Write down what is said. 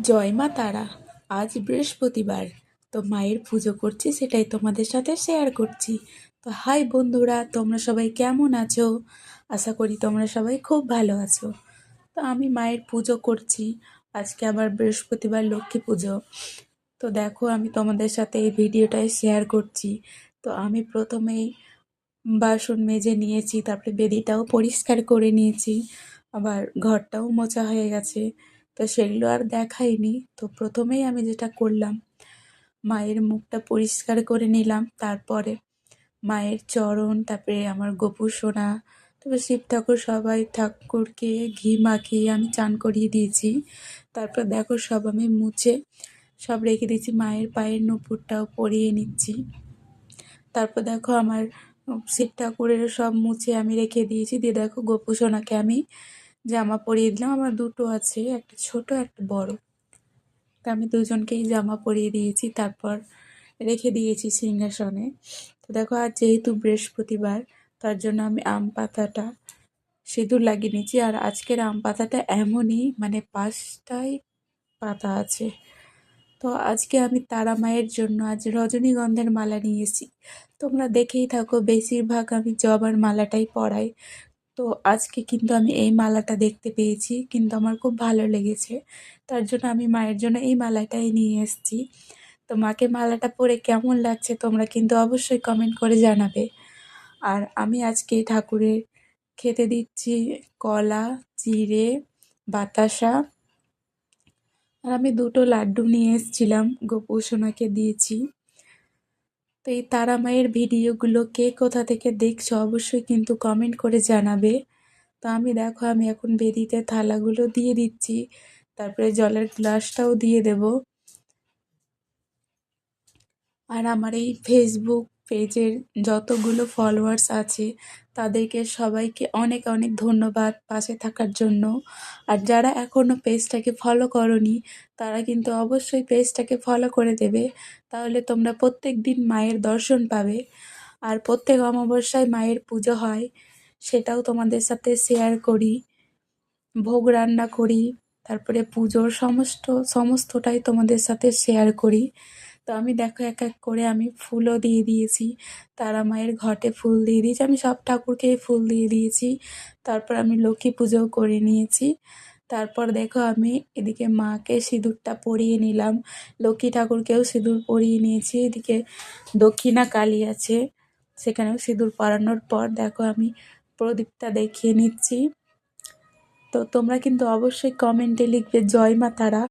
জয় মা তারা। আজ বৃহস্পতিবার, তো মায়ের পুজো করছি, সেটাই তোমাদের সাথে শেয়ার করছি। তো হাই বন্ধুরা, তোমরা সবাই কেমন আছো? আশা করি তোমরা সবাই খুব ভালো আছো। তো আমি মায়ের পুজো করছি। আজকে আবার বৃহস্পতিবার, লক্ষ্মী পুজো। তো দেখো, আমি তোমাদের সাথে এই ভিডিওটাই শেয়ার করছি। তো আমি প্রথমেই বাসন মেজে নিয়েছি, তারপরে বেদিটাও পরিষ্কার করে নিয়েছি, আবার ঘরটাও মোছা হয়ে গেছে। তো সেগুলো আর দেখাইনি। তো প্রথমেই আমি যেটা করলাম, মায়ের মুখটা পরিষ্কার করে নিলাম, তারপরে মায়ের চরণ, তারপরে আমার গোপু সোনা, তারপরে শিব ঠাকুর, সবাই ঠাকুরকে ঘি মাখিয়ে আমি চান করিয়ে দিয়েছি। তারপর দেখো, সব আমি মুছে সব রেখে দিয়েছি, মায়ের পায়ের নুপুরটাও পরিয়ে নিচ্ছি। তারপর দেখো, আমার শিব ঠাকুরের সব মুছে আমি রেখে দিয়েছি। দিয়ে দেখো, গোপু সোনাকে আমি জামা পরিয়ে দিলাম। আমার দুটো আছে, একটা ছোট একটা বড়। তা আমি দুজনকেই জামা পরিয়ে দিয়েছি, তারপর রেখে দিয়েছি সিংহাসনে। তো দেখো, আর যেহেতু বৃহস্পতিবার, তার জন্য আমি আম পাতাটা সিঁদুর লাগিয়ে নিয়েছি। আর আজকের আম পাতাটা এমনই, মানে 5টাই পাতা আছে। তো আজকে আমি তারা মায়ের জন্য আজ রজনীগন্ধার মালা নিয়ে এসেছি। তোমরা দেখেই থাকো, বেশিরভাগ আমি জবার মালাটাই পরাই। তো আজকে কিন্তু আমি এই মালাটা দেখতে পেয়েছি, কিন্তু আমার খুব ভালো লেগেছে। তার জন্য আমি মায়ের জন্য এই মালাটাই নিয়ে এসেছি। তো মাকে মালাটা পরে কেমন লাগছে তোমরা কিন্তু অবশ্যই কমেন্ট করে জানাবে। আর আমি আজকে ঠাকুরের খেতে দিচ্ছি কলা, চিড়ে, বাতাসা। আর আমি দুটো লাড্ডু নিয়ে এসেছিলাম, গোপু সোনাকে দিয়েছি। তো এই তারা মায়ের ভিডিওগুলো কে কোথা থেকে দেখছো অবশ্যই কিন্তু কমেন্ট করে জানাবে। তো আমি দেখো, আমি এখন বেদিতে থালাগুলো দিয়ে দিচ্ছি, তারপরে জলের গ্লাসটাও দিয়ে দেব। আর আমার এই ফেসবুক পেজের যতগুলো ফলোয়ার্স আছে, তাদেরকে সবাইকে অনেক অনেক ধন্যবাদ পাশে থাকার জন্য। আর যারা এখনও পেজটাকে ফলো করনি, তারা কিন্তু অবশ্যই পেজটাকে ফলো করে দেবে। তাহলে তোমরা প্রত্যেক দিন মায়ের দর্শন পাবে। আর প্রত্যেক অমাবস্যায় মায়ের পুজো হয়, সেটাও তোমাদের সাথে শেয়ার করি। ভোগ রান্না করি, তারপরে পুজোর সমস্তটাই তোমাদের সাথে শেয়ার করি। তো আমি দেখো, এক এক করে আমি ফুলও দিয়ে দিয়েছি, তারা মায়ের ঘটে ফুল দিয়ে দিয়েছি, আমি সব ঠাকুরকেই ফুল দিয়ে দিয়েছি। তারপর আমি লক্ষ্মী পুজোও করে নিয়েছি। তারপর দেখো, আমি এদিকে মাকে সিঁদুরটা পরিয়ে নিলাম, লক্ষ্মী ঠাকুরকেও সিঁদুর পরিয়ে নিয়েছি। এদিকে দক্ষিণা কালী আছে, সেখানেও সিঁদুর পরানোর পর দেখো, আমি প্রদীপটা দেখিয়ে নিচ্ছি। তো তোমরা কিন্তু অবশ্যই কমেন্টে লিখবে জয় মা তারা।